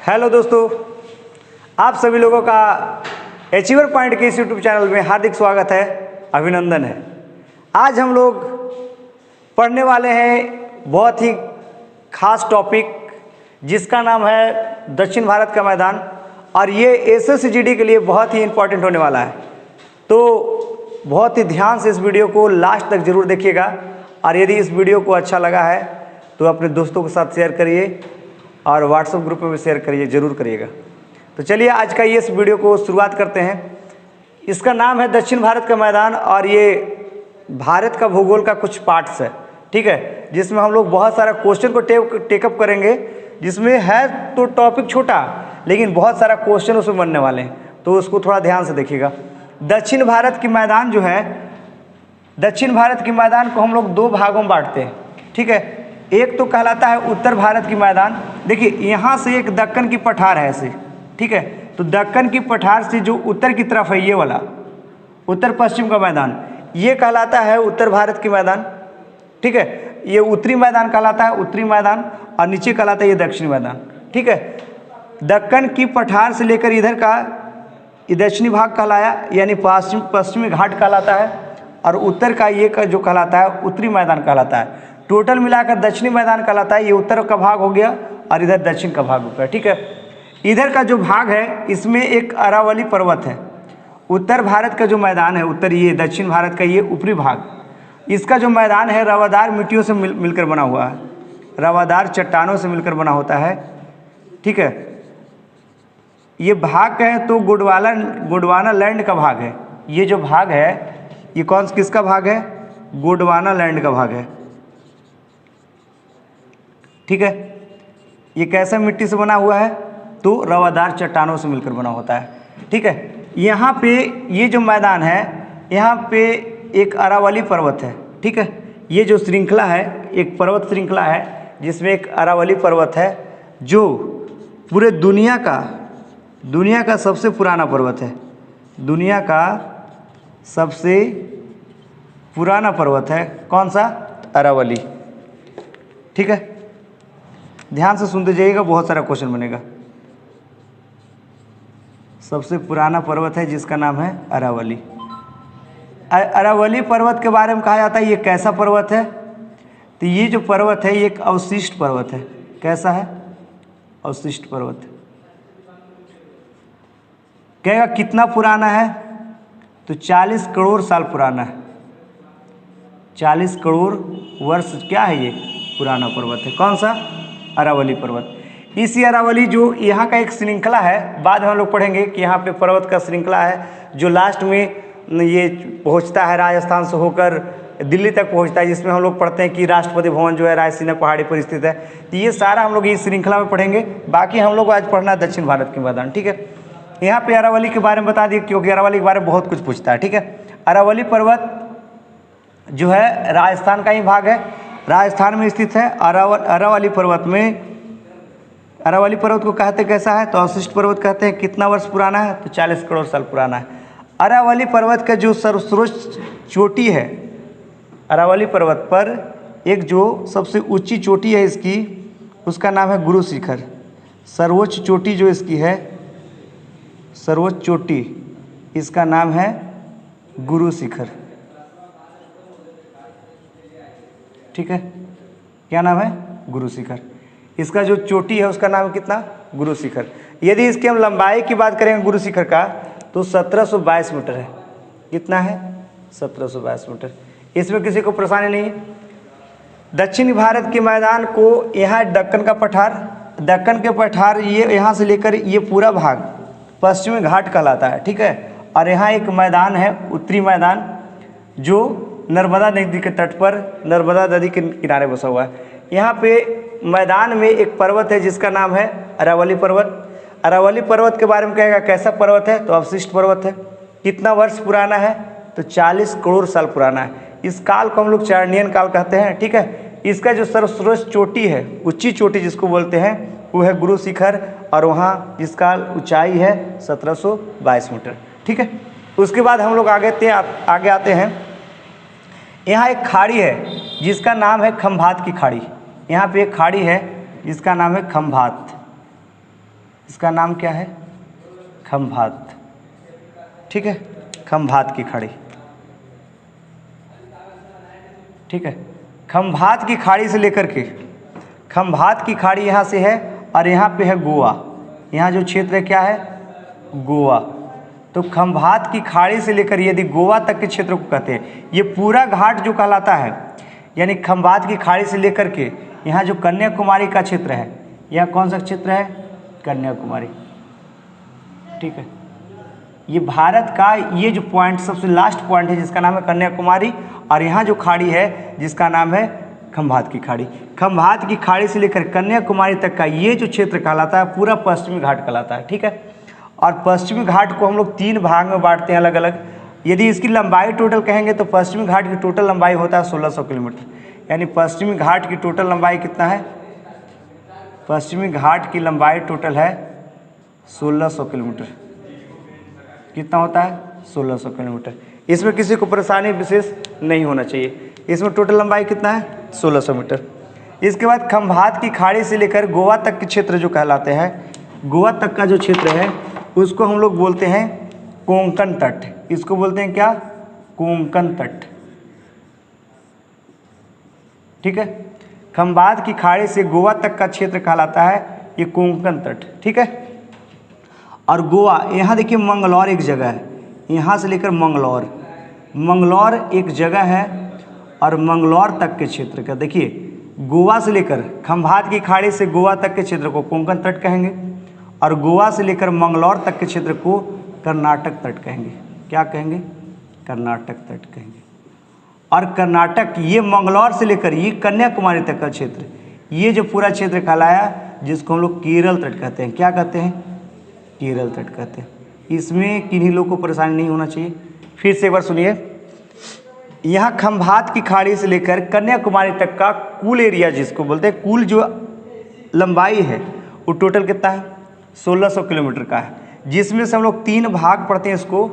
Hello दोस्तों, आप सभी लोगों का अचीवर पॉइंट के इस यूट्यूब चैनल में हार्दिक स्वागत है, अभिनंदन है। आज हम लोग पढ़ने वाले हैं बहुत ही खास टॉपिक जिसका नाम है दक्षिण भारत का मैदान, और ये एसएससीजीडी के लिए बहुत ही इम्पोर्टेंट होने वाला है। तो बहुत ही ध्यान से इस वीडियो को लास्ट तक ज़रूर देखिएगा, और यदि इस वीडियो को अच्छा लगा है तो अपने दोस्तों के साथ शेयर करिए और व्हाट्सएप ग्रुप में भी शेयर करिए, ज़रूर करिएगा। तो चलिए आज का ये इस वीडियो को शुरुआत करते हैं। इसका नाम है दक्षिण भारत का मैदान, और ये भारत का भूगोल का कुछ पार्ट्स है, ठीक है, जिसमें हम लोग बहुत सारा क्वेश्चन को टेकअप करेंगे, जिसमें है तो टॉपिक छोटा लेकिन बहुत सारा क्वेश्चन उसमें बनने वाले हैं, तो उसको थोड़ा ध्यान से देखिएगा। दक्षिण भारत की मैदान जो है, दक्षिण भारत की मैदान को हम लोग दो भागों में बांटते हैं, ठीक है। एक तो कहलाता है उत्तर भारत की मैदान। देखिए यहाँ से एक दक्कन की पठार है ऐसे, ठीक है, तो दक्कन की पठार से जो उत्तर की तरफ है ये वाला उत्तर पश्चिम का मैदान, ये कहलाता है उत्तर भारत की मैदान, ठीक है। ये उत्तरी मैदान कहलाता है उत्तरी मैदान, और नीचे कहलाता है ये दक्षिणी मैदान, ठीक है। दक्कन की पठार से लेकर इधर का ये दक्षिणी भाग कहलाया, यानी पश्चिमी घाट कहलाता है, और उत्तर का ये का जो कहलाता है उत्तरी मैदान कहलाता है। टोटल मिलाकर दक्षिणी मैदान कहलाता है। ये उत्तर का भाग हो गया और इधर दक्षिण का भाग हो गया, ठीक है। इधर का जो भाग है इसमें एक अरावली पर्वत है। उत्तर भारत का जो मैदान है, उत्तर ये दक्षिण भारत का ये ऊपरी भाग, इसका जो मैदान है रवादार मिट्टियों से मिलकर बना हुआ है, रवादार चट्टानों से मिलकर बना होता है, ठीक है। ये भाग है तो गोंडवाना लैंड का भाग है। ये जो भाग है ये किसका भाग है? गोंडवाना लैंड का भाग है, ठीक है। ये कैसे मिट्टी से बना हुआ है? तो रवादार चट्टानों से मिलकर बना होता है, ठीक है। यहाँ पे ये जो मैदान है, यहाँ पे एक अरावली पर्वत है, ठीक है। ये जो श्रृंखला है, एक पर्वत श्रृंखला है जिसमें एक अरावली पर्वत है, जो पूरे दुनिया का सबसे पुराना पर्वत है। दुनिया का सबसे पुराना पर्वत है कौन सा? अरावली, ठीक है। ध्यान से सुनते जाइएगा, बहुत सारा क्वेश्चन बनेगा। सबसे पुराना पर्वत है जिसका नाम है अरावली। अरावली पर्वत के बारे में कहा जाता है ये कैसा पर्वत है? तो ये जो पर्वत है ये एक अवशिष्ट पर्वत है। कैसा है? अवशिष्ट पर्वत। कहेगा कितना पुराना है? तो 40 करोड़ साल पुराना है। 40 करोड़ वर्ष क्या है ये पुराना पर्वत है। कौन सा? अरावली पर्वत। इसी अरावली जो यहाँ का एक श्रृंखला है, बाद में हम लोग पढ़ेंगे कि यहाँ पे पर्वत का श्रृंखला है जो लास्ट में ये पहुँचता है, राजस्थान से होकर दिल्ली तक पहुँचता है, जिसमें हम लोग पढ़ते हैं कि राष्ट्रपति भवन जो है रायसीना पहाड़ी पर स्थित है। तो ये सारा हम लोग इस श्रृंखला में पढ़ेंगे। बाकी हम लोग आज पढ़ना है दक्षिण भारत के मैदान, ठीक है। यहाँ पे अरावली के बारे में बता दिए, क्योंकि अरावली के बारे में बहुत कुछ पूछता है, ठीक है। अरावली पर्वत जो है राजस्थान का ही भाग है, राजस्थान में स्थित है। अरावली पर्वत को कहते कैसा है? तो अवशिष्ट पर्वत कहते हैं। कितना वर्ष पुराना है? तो 40 करोड़ साल पुराना है। अरावली पर्वत का जो सर्वोच्च चोटी है, अरावली पर्वत पर एक जो सबसे ऊंची चोटी है इसकी, उसका नाम है गुरु शिखर। सर्वोच्च चोटी जो इसकी है, सर्वोच्च चोटी, इसका नाम है गुरु शिखर, ठीक है। क्या नाम है? गुरु शिखर। इसका जो चोटी है उसका नाम है कितना? गुरु शिखर। यदि इसकी हम लंबाई की बात करेंगे गुरु शिखर का, तो 1722 मीटर है। कितना है? 1722 मीटर। इसमें किसी को परेशानी नहीं है। दक्षिणी भारत के मैदान को यहाँ दक्कन का पठार, दक्कन के पठार ये यहाँ से लेकर ये पूरा भाग पश्चिमी घाट कहलाता है, ठीक है। और यहाँ एक मैदान है उत्तरी मैदान, जो नर्मदा नदी के तट पर, नर्मदा नदी के किनारे बसा हुआ है। यहाँ पे मैदान में एक पर्वत है जिसका नाम है अरावली पर्वत। अरावली पर्वत के बारे में कहेगा कैसा पर्वत है? तो अवशिष्ट पर्वत है। कितना वर्ष पुराना है? तो 40 करोड़ साल पुराना है। इस काल को हम लोग चारणीयन काल कहते हैं, ठीक है। इसका जो सर्वश्रेष्ठ चोटी है, ऊंची चोटी जिसको बोलते हैं, वो है गुरु शिखर, और वहाँ जिसका ऊंचाई है 1722 मीटर, ठीक है। उसके बाद हम लोग आगे आते हैं। यहाँ एक खाड़ी है जिसका नाम है खंभात की खाड़ी। यहाँ पे एक खाड़ी है जिसका नाम है खंभात। इसका नाम क्या है? खंभात। ठीक है, खंभात की खाड़ी। ठीक है, खंभात की खाड़ी से लेकर के, खंभात की खाड़ी यहाँ से है और यहाँ पे है गोवा। यहाँ जो क्षेत्र है क्या है? गोवा। तो खंभात की खाड़ी से लेकर यदि गोवा तक के क्षेत्र को कहते हैं, ये पूरा घाट जो कहलाता है, यानी खंभात की खाड़ी से लेकर के यहाँ जो कन्याकुमारी का क्षेत्र है, यह कौन सा क्षेत्र है? कन्याकुमारी। ठीक है, ये भारत का ये जो पॉइंट सबसे लास्ट पॉइंट है जिसका नाम है कन्याकुमारी, और यहाँ जो खाड़ी है जिसका नाम है खंभात की खाड़ी। खंभात की खाड़ी से लेकर कन्याकुमारी तक का ये जो क्षेत्र कहलाता है पूरा पश्चिमी घाट कहलाता है। ठीक है, और पश्चिमी घाट को हम लोग 3 भाग में बांटते हैं अलग अलग। यदि इसकी लंबाई टोटल कहेंगे तो पश्चिमी घाट की टोटल लंबाई होता है 1600 किलोमीटर, यानी पश्चिमी घाट की टोटल लंबाई कितना है? पश्चिमी घाट की लंबाई टोटल है 1600 किलोमीटर। कितना होता है? 1600 किलोमीटर। इसमें किसी को परेशानी विशेष नहीं होना चाहिए। इसमें टोटल लंबाई कितना है? 1600 मीटर। इसके बाद खंभात की खाड़ी से लेकर गोवा तक के क्षेत्र जो कहलाते हैं, गोवा तक का जो क्षेत्र है उसको हम लोग बोलते हैं कोंकण तट। इसको बोलते हैं क्या? कोंकण तट। ठीक है, खंभात की खाड़ी से गोवा तक का क्षेत्र कहलाता है ये कोंकण तट। ठीक है, और गोवा, यहाँ देखिए मंगलौर एक जगह है, यहाँ से लेकर मंगलौर एक जगह है, और मंगलौर तक के क्षेत्र का देखिए, गोवा से लेकर खंभात की खाड़ी से गोवा तक के क्षेत्र को कोंकण तट कहेंगे, और गोवा से लेकर मंगलौर तक के क्षेत्र को कर्नाटक तट कहेंगे। क्या कहेंगे? कर्नाटक तट कहेंगे। और कर्नाटक, ये मंगलौर से लेकर ये कन्याकुमारी तक का क्षेत्र, ये जो पूरा क्षेत्र कहलाया जिसको हम लोग केरल तट कहते हैं। क्या कहते हैं? केरल तट कहते हैं। इसमें किन्हीं लोगों को परेशानी नहीं होना चाहिए। फिर से एक बार सुनिए, यहाँ खंभात की खाड़ी से लेकर कन्याकुमारी तक का कुल एरिया जिसको बोलते हैं, कुल जो लंबाई है वो टोटल कितना है? 1600 किलोमीटर का है, जिसमें से हम लोग 3 भाग पढ़ते हैं। इसको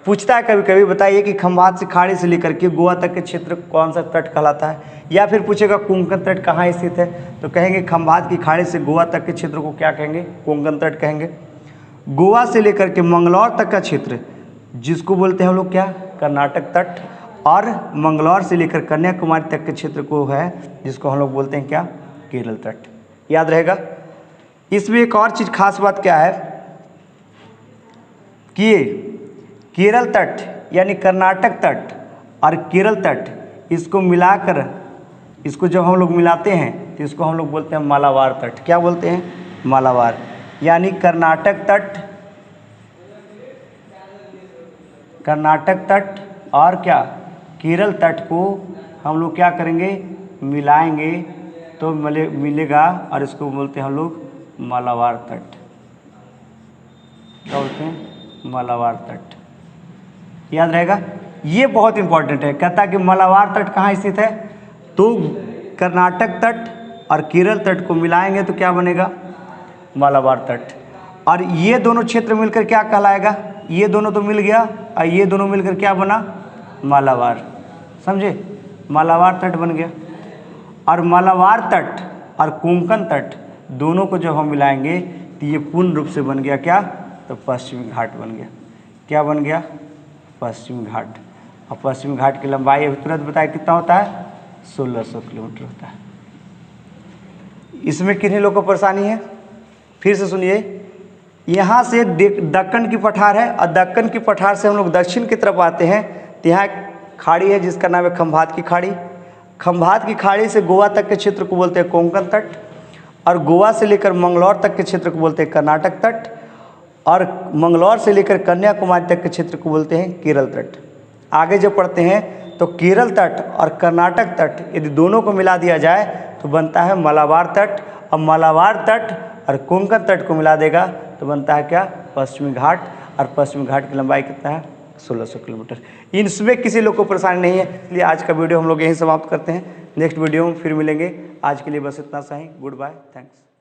पूछता है कभी कभी, बताइए कि खंभात से खाड़ी से लेकर के गोवा तक के क्षेत्र कौन सा तट कहलाता है, या फिर पूछेगा कोंकण तट कहाँ स्थित है, तो कहेंगे खंभात की खाड़ी से गोवा तक के क्षेत्र को क्या कहेंगे? कोंकण तट कहेंगे। गोवा से लेकर के मंगलौर तक का क्षेत्र जिसको बोलते हैं हम लोग क्या? कर्नाटक तट। और मंगलौर से लेकर कन्याकुमारी तक के क्षेत्र को है जिसको हम लोग बोलते हैं क्या? केरल तट। याद रहेगा। इसमें एक और चीज़ खास बात क्या है कि केरल तट यानी कर्नाटक तट और केरल तट, इसको मिलाकर, इसको जब हम लोग मिलाते हैं तो इसको हम लोग बोलते हैं मालाबार तट। क्या बोलते हैं? मालाबार। यानी कर्नाटक तट और क्या? केरल तट को हम लोग क्या करेंगे? मिलाएंगे तो मिलेगा, और इसको बोलते हैं हम लोग मालाबार तट। क्या बोलते हैं? मालाबार तट। याद रहेगा, ये बहुत इंपॉर्टेंट है। कहता है कि मालाबार तट कहाँ स्थित है, तो कर्नाटक तट और केरल तट को मिलाएंगे तो क्या बनेगा? मालाबार तट। और ये दोनों क्षेत्र मिलकर क्या कहलाएगा? ये दोनों तो मिल गया और ये दोनों मिलकर क्या बना? मालाबार। समझे? मालाबार तट बन गया। और मालाबार तट और कोंकण तट दोनों को जब हम मिलाएंगे तो ये पूर्ण रूप से बन गया क्या? तो पश्चिमी घाट बन गया। क्या बन गया? पश्चिमी घाट। और पश्चिमी घाट की लंबाई अभी तुरंत बताया कितना होता है? 1600 किलोमीटर होता है। इसमें किन्हीं लोगों को परेशानी है? फिर से सुनिए, यहाँ से दक्कन की पठार है, और दक्कन की पठार से हम लोग दक्षिण की तरफ आते हैं तो यहाँ खाड़ी है जिसका नाम है खंभात की खाड़ी। खंभात की खाड़ी से गोवा तक के क्षेत्र को बोलते हैं कोंकण तट, और गोवा से लेकर मंगलौर तक के क्षेत्र को बोलते हैं कर्नाटक तट, और मंगलौर से लेकर कन्याकुमारी तक के क्षेत्र को बोलते हैं केरल तट। आगे जब पढ़ते हैं तो केरल तट और कर्नाटक तट यदि दोनों को मिला दिया जाए तो बनता है मालाबार तट, और मालाबार तट और कोंकण तट को मिला देगा तो बनता है क्या? पश्चिमी घाट। और पश्चिमी घाट की लंबाई कितना है? 1600 किलोमीटर। इनमें किसी लोग को परेशानी नहीं है, इसलिए आज का वीडियो हम लोग यहीं समाप्त करते हैं। नेक्स्ट वीडियो में फिर मिलेंगे। आज के लिए बस इतना सा ही। Good bye, thanks.